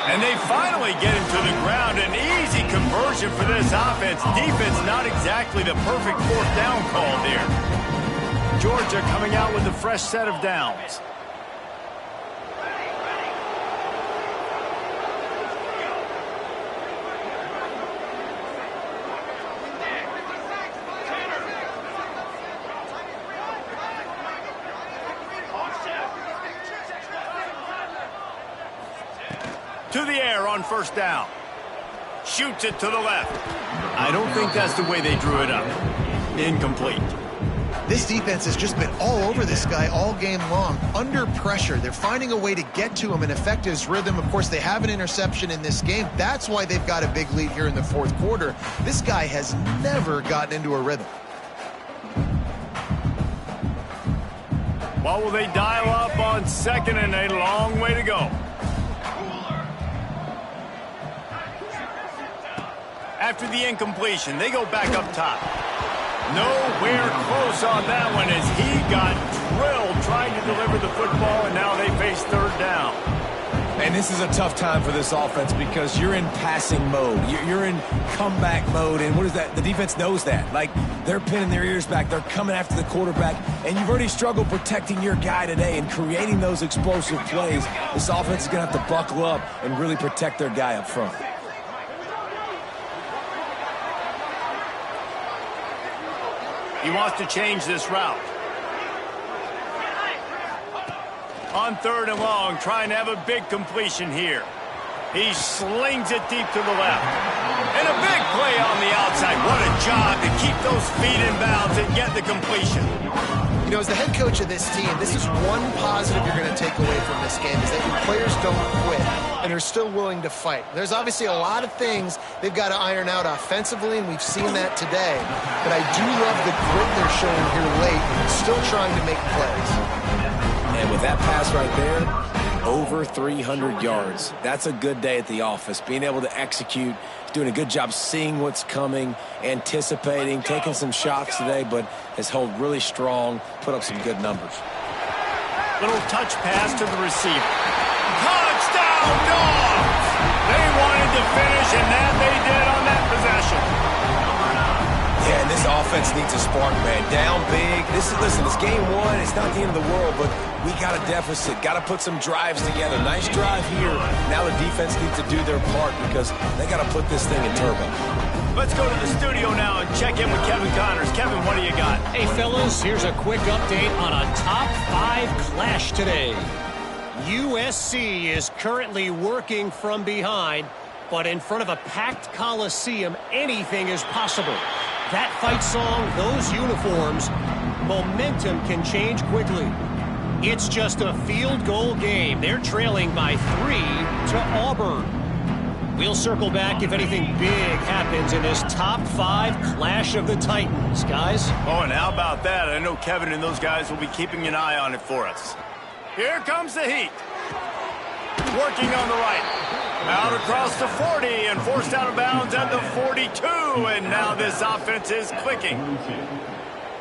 And they finally get him to the ground. An easy conversion for this offense. Defense not exactly the perfect fourth down call there. Georgia coming out with a fresh set of downs. To the air on first down. Shoots it to the left. I don't think that's the way they drew it up. Incomplete. This defense has just been all over this guy all game long. Under pressure, they're finding a way to get to him and affect his rhythm. Of course, they have an interception in this game. That's why they've got a big lead here in the fourth quarter. This guy has never gotten into a rhythm. What will they dial up on second and a long way to go? After the incompletion, they go back up top. Nowhere close on that one as he got drilled trying to deliver the football, and now they face third down. And this is a tough time for this offense because you're in passing mode. You're in comeback mode, and what is that? The defense knows that. Like, they're pinning their ears back. They're coming after the quarterback, and you've already struggled protecting your guy today and creating those explosive plays. This offense is going to have to buckle up and really protect their guy up front. He wants to change this route. On third and long, trying to have a big completion here. He slings it deep to the left. And a big play on the outside. What a job to keep those feet in bounds and get the completion. You know, as the head coach of this team, this is one positive you're going to take away from this game, is that your players don't quit and are still willing to fight. There's obviously a lot of things they've got to iron out offensively, and we've seen that today. But I do love the grit they're showing here late, still trying to make plays. And with that pass right there, over 300 yards. That's a good day at the office. Being able to execute, doing a good job seeing what's coming, anticipating, taking some shots today, but has held really strong, put up some good numbers. Little touch pass to the receiver. Touchdown, Dogs! They wanted to finish, and that they did on that possession. Yeah, and this offense needs a spark, man. Down big. Listen, it's game one. It's not the end of the world, but we got a deficit. Got to put some drives together. Nice drive here. Now the defense needs to do their part because they got to put this thing in turbo. Let's go to the studio now and check in with Kevin Connors. Kevin, what do you got? Hey, fellas, here's a quick update on a top 5 clash today. USC is currently working from behind, but in front of a packed Coliseum, anything is possible. That fight song, those uniforms, momentum can change quickly. It's just a field goal game. They're trailing by 3 to Auburn. We'll circle back if anything big happens in this top 5 clash of the Titans, guys. Oh, and how about that? I know Kevin and those guys will be keeping an eye on it for us. Here comes the heat. Working on the right. Out across the 40 and forced out of bounds at the 42. And now this offense is clicking.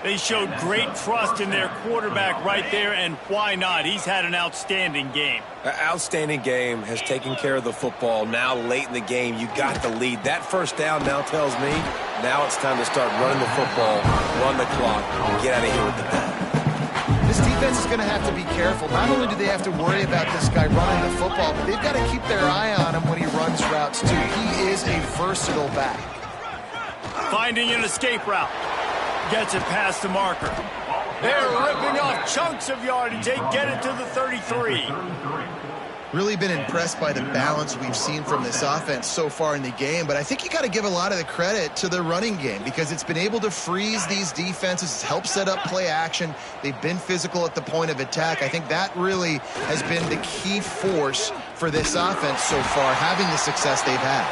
They showed great trust in their quarterback right there, and why not? He's had an outstanding game. An outstanding game, has taken care of the football. Now late in the game, you got the lead. That first down now tells me now it's time to start running the football, run the clock, and get out of here with the ball. This defense is going to have to be careful. Not only do they have to worry about this guy running the football, but they've got to keep their eye on him when he runs routes, too. He is a versatile back. Finding an escape route. Gets it past the marker. They're ripping off chunks of yardage. They get it to the 33. Really been impressed by the balance we've seen from this offense so far in the game, but I think you got to give a lot of the credit to the running game because it's been able to freeze these defenses. It's helped set up play action. They've been physical at the point of attack. I think that really has been the key force for this offense so far, having the success they've had.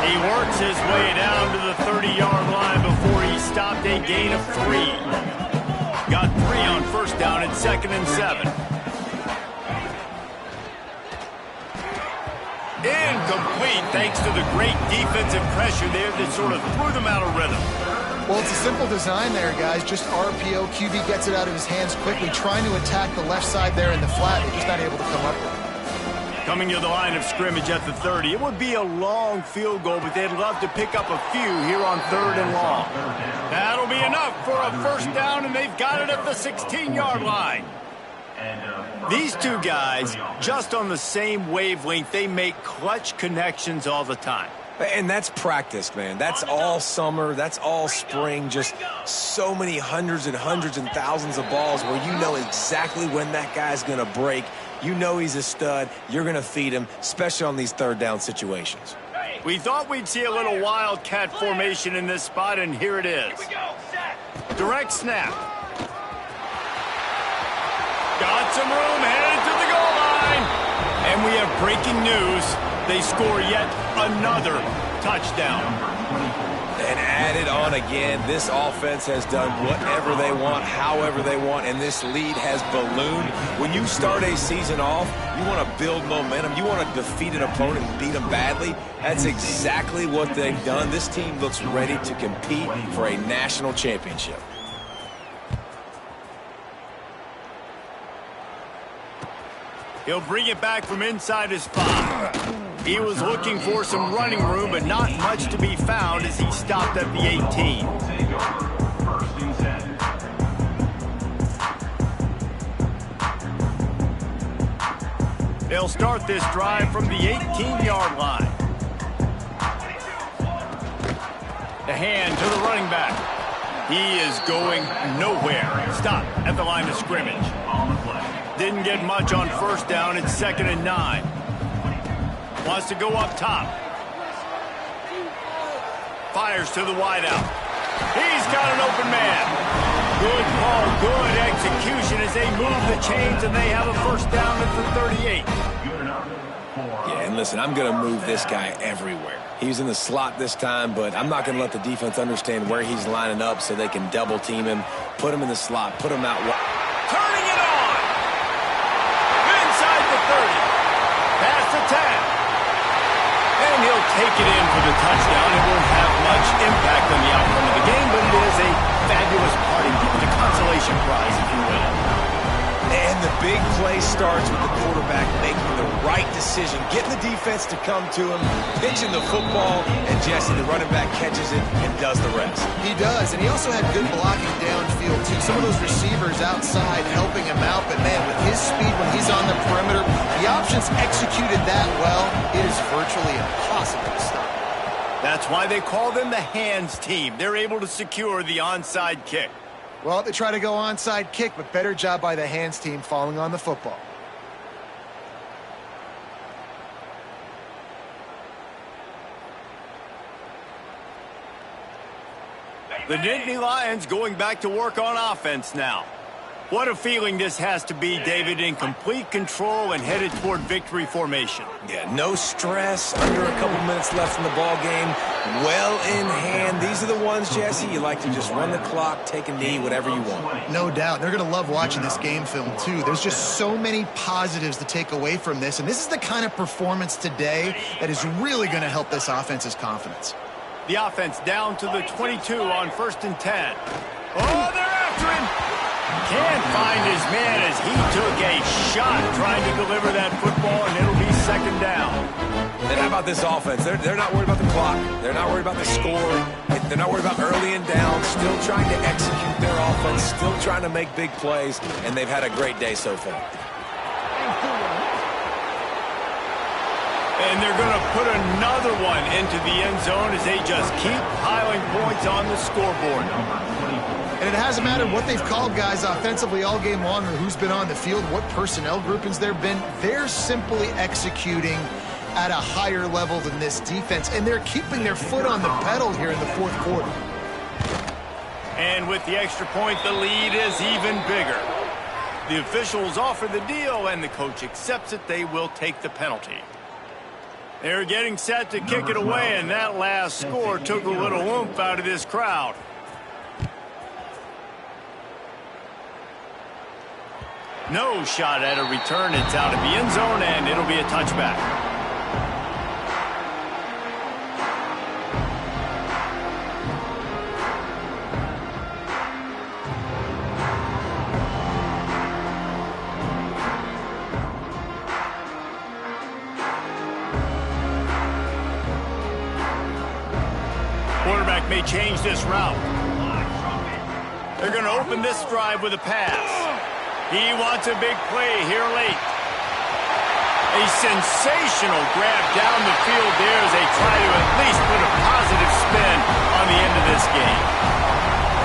He works his way down to the 30-yard line before he stopped a gain of 3. Got 3 on first down at 2nd and 7. Incomplete thanks to the great defensive pressure there that sort of threw them out of rhythm. Well, it's a simple design there, guys. Just RPO. QB gets it out of his hands quickly, trying to attack the left side there in the flat. They're just not able to come up with it. Coming to the line of scrimmage at the 30. It would be a long field goal, but they'd love to pick up a few here on 3rd and long. That'll be enough for a first down, and they've got it at the 16-yard line. These two guys, just on the same wavelength, they make clutch connections all the time. And that's practice, man. That's all summer. That's all spring. Just so many hundreds and thousands of balls where you know exactly when that guy's going to break. You know he's a stud. You're going to feed him, especially on these 3rd down situations. We thought we'd see a little wildcat formation in this spot, and here it is. Direct snap. Got some room, headed to the goal line. And we have breaking news. They score yet another touchdown. And added on again, this offense has done whatever they want, however they want, and this lead has ballooned. When you start a season off, you want to build momentum. You want to defeat an opponent and beat them badly. That's exactly what they've done. This team looks ready to compete for a national championship. He'll bring it back from inside his 5. He was looking for some running room, but not much to be found as he stopped at the 18. They'll start this drive from the 18-yard line. The hand to the running back. He is going nowhere. Stop at the line of scrimmage. Didn't get much on first down. It's 2nd and 9. Wants to go up top. Fires to the wideout. He's got an open man. Good ball, good execution as they move the chains, and they have a first down at the 38. Yeah, and listen, I'm going to move this guy everywhere. He's in the slot this time, but I'm not going to let the defense understand where he's lining up so they can double team him, put him in the slot, put him out. Turning it on. Inside the 30. Past the 10. And he'll take it in for the touchdown. It won't have much impact on the outcome of the game, but it is a fabulous parting gift, a consolation prize, if you will. And the big play starts with the quarterback making the right decision, getting the defense to come to him, pitching the football, and Jesse, the running back, catches it and does the rest. He does, and he also had good blocking downfield, too. Some of those receivers outside helping him out, but, man, with his speed when he's on the perimeter, the options executed that well, it is virtually impossible to stop. That's why they call them the hands team. They're able to secure the onside kick. Well, they try to go onside kick, but better job by the hands team falling on the football. The Nittany Lions going back to work on offense now. What a feeling this has to be, David, in complete control and headed toward victory formation. Yeah, no stress, under a couple minutes left in the ball game, well in hand. These are the ones, Jesse, you like to just run the clock, take a knee, whatever you want. No doubt. They're going to love watching this game film, too. There's just so many positives to take away from this, and this is the kind of performance today that is really going to help this offense's confidence. The offense down to the 22 on 1st and 10. Oh, they're after him. Can't find his man as he took a shot trying to deliver that football, and it'll be 2nd down. And how about this offense? They're not worried about the clock. They're not worried about the score. They're not worried about early and down. Still trying to execute their offense. Still trying to make big plays, and they've had a great day so far. And they're going to put another one into the end zone as they just keep piling points on the scoreboard. And it hasn't mattered what they've called guys offensively all game long or who's been on the field, what personnel groupings there have been. They're simply executing at a higher level than this defense, and they're keeping their foot on the pedal here in the 4th quarter. And with the extra point, the lead is even bigger. The officials offer the deal, and the coach accepts it. They will take the penalty. They're getting set to kick it away, and that last score took a little oomph out of this crowd. No shot at a return. It's out of the end zone, and it'll be a touchback. they change this route. They're going to open this drive with a pass. He wants a big play here late. A sensational grab down the field there as they try to at least put a positive spin on the end of this game.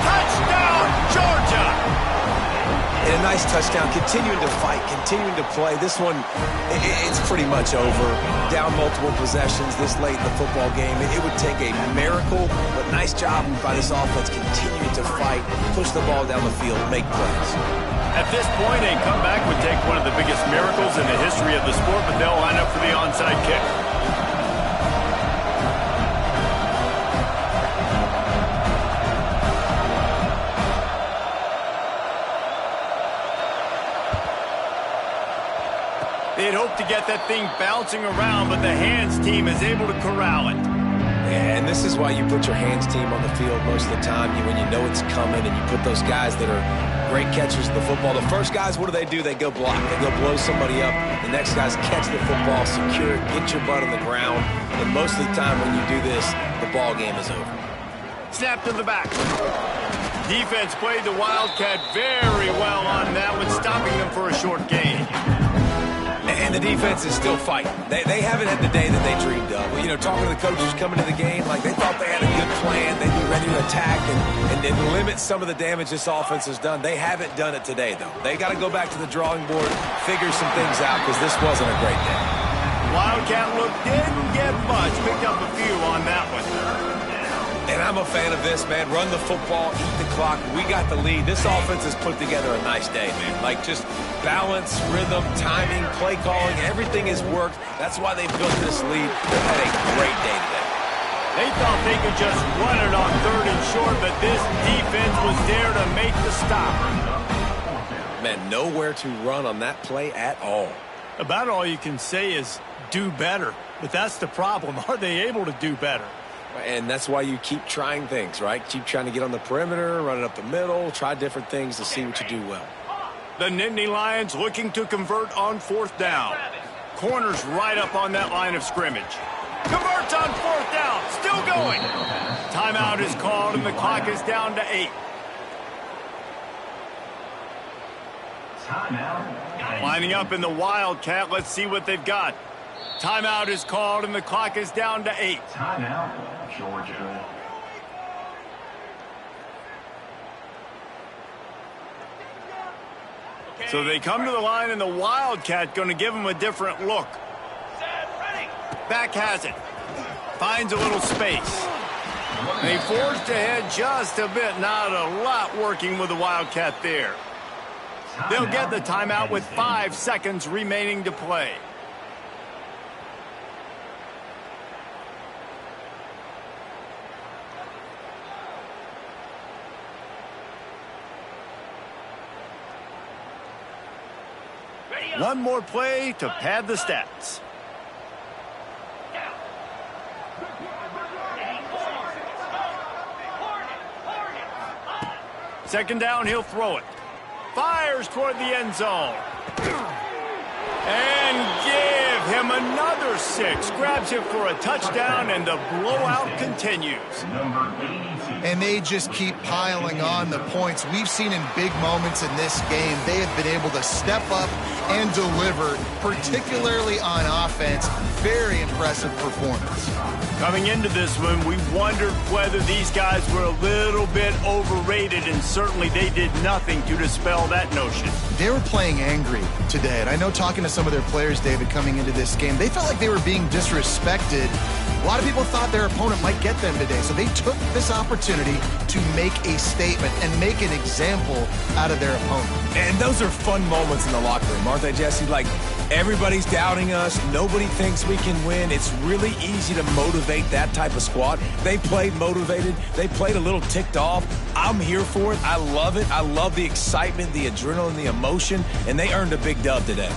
Touchdown, Georgia! And a nice touchdown, continuing to fight, continuing to play. This one, it's pretty much over. Down multiple possessions this late in the football game. It would take a miracle, but nice job by this offense continuing to fight, push the ball down the field, make plays. At this point, a comeback would take one of the biggest miracles in the history of the sport, but they'll line up for the onside kick. They'd hoped to get that thing bouncing around, but the hands team is able to corral it. Yeah, and this is why you put your hands team on the field most of the time when you know it's coming, and you put those guys that are great catchers of the football. The first guys, what do? They go block. They go blow somebody up. The next guys catch the football, secure it, get your butt on the ground. And most of the time when you do this, the ball game is over. Snap to the back. Defense played the Wildcat very well on that one, stopping them for a short gain. And the defense is still fighting. They haven't had the day that they dreamed of. You know, talking to the coaches coming to the game, like they thought they had a good plan. They'd be ready to attack and limit some of the damage this offense has done. They haven't done it today, though. They got to go back to the drawing board, figure some things out, because this wasn't a great day. Wildcat look didn't get much. Picked up a few on that one. And I'm a fan of this, man. Run the football, eat the clock. We got the lead. This offense has put together a nice day, man. Like just balance, rhythm, timing, play calling, everything has worked. That's why they built this lead. They've had a great day today. They thought they could just run it on 3rd and short, but this defense was there to make the stop. Man, nowhere to run on that play at all. About all you can say is do better. But that's the problem. Are they able to do better? And that's why you keep trying things, right? Keep trying to get on the perimeter, run it up the middle, try different things to see what you do well. The Nittany Lions looking to convert on 4th down. Corners right up on that line of scrimmage. Converts on 4th down. Still going. Timeout is called and the clock is down to 8. Lining up in the Wildcat. Let's see what they've got. Timeout is called and the clock is down to 8. Timeout, Georgia. So they come to the line and the Wildcat going to give them a different look. Back has it. Finds a little space. They forged ahead just a bit. Not a lot working with the Wildcat there. They'll get the timeout with 5 seconds remaining to play. One more play to pad the stats. Second down, he'll throw it. Fires toward the end zone. And give him another 6. Grabs him for a touchdown, and the blowout continues. And they just keep piling on the points. We've seen in big moments in this game, they have been able to step up and deliver, particularly on offense. Very impressive performance. Coming into this one, we wondered whether these guys were a little bit overrated, and certainly they did nothing to dispel that notion. They were playing angry today, and I know talking to some of their players, David, coming into this game, they felt like they were being disrespected. A lot of people thought their opponent might get them today, so they took this opportunity to make a statement and make an example out of their opponent. And those are fun moments in the locker room, aren't they, Jesse? Like, everybody's doubting us. Nobody thinks we can win. It's really easy to motivate that type of squad. They played motivated. They played a little ticked off. I'm here for it. I love it. I love the excitement, the adrenaline, the emotion, and they earned a big dub today.